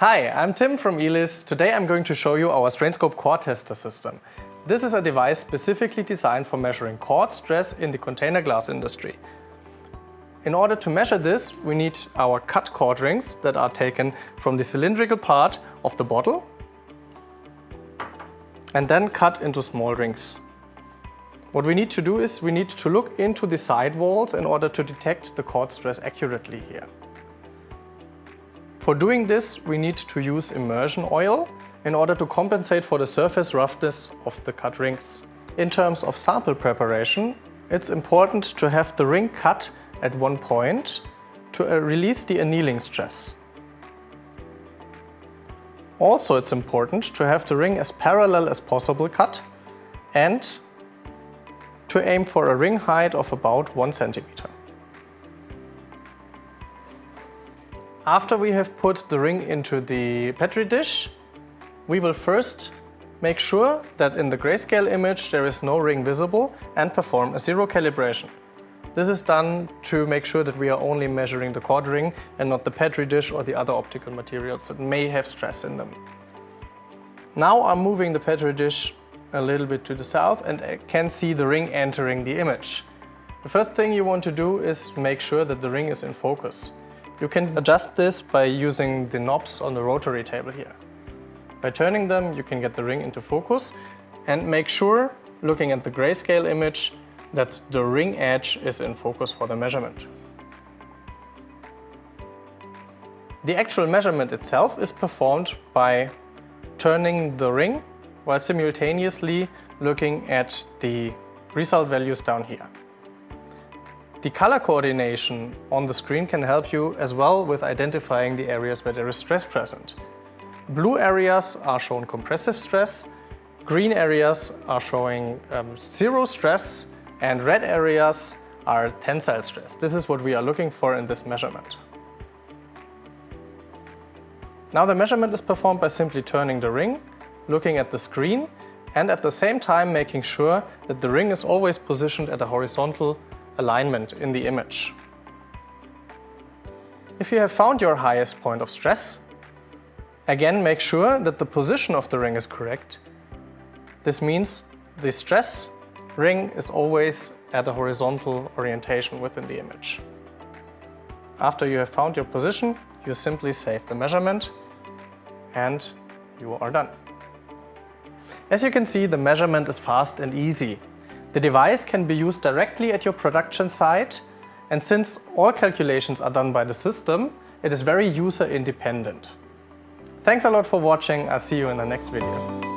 Hi, I'm Tim from ilis. Today I'm going to show you our StrainScope Cord Tester system. This is a device specifically designed for measuring cord stress in the container glass industry. In order to measure this, we need our cut cord rings that are taken from the cylindrical part of the bottle and then cut into small rings. What we need to do is we need to look into the side walls in order to detect the cord stress accurately here. For doing this, we need to use immersion oil in order to compensate for the surface roughness of the cut rings. In terms of sample preparation, it's important to have the ring cut at one point to release the annealing stress. Also, it's important to have the ring as parallel as possible cut and to aim for a ring height of about 1 centimeter. After we have put the ring into the Petri dish, we will first make sure that in the grayscale image there is no ring visible and perform a zero calibration. This is done to make sure that we are only measuring the cord ring and not the Petri dish or the other optical materials that may have stress in them. Now I'm moving the Petri dish a little bit to the south and I can see the ring entering the image. The first thing you want to do is make sure that the ring is in focus. You can adjust this by using the knobs on the rotary table here. By turning them, you can get the ring into focus and make sure, looking at the grayscale image, that the ring edge is in focus for the measurement. The actual measurement itself is performed by turning the ring while simultaneously looking at the result values down here. The color coordination on the screen can help you as well with identifying the areas where there is stress present. Blue areas are shown compressive stress, green areas are showing zero stress, and red areas are tensile stress. This is what we are looking for in this measurement. Now the measurement is performed by simply turning the ring, looking at the screen, and at the same time making sure that the ring is always positioned at a horizontal alignment in the image. If you have found your highest point of stress, again make sure that the position of the ring is correct. This means the stress ring is always at a horizontal orientation within the image. After you have found your position, you simply save the measurement and you are done. As you can see, the measurement is fast and easy. The device can be used directly at your production site, and since all calculations are done by the system, it is very user independent. Thanks a lot for watching. I'll see you in the next video.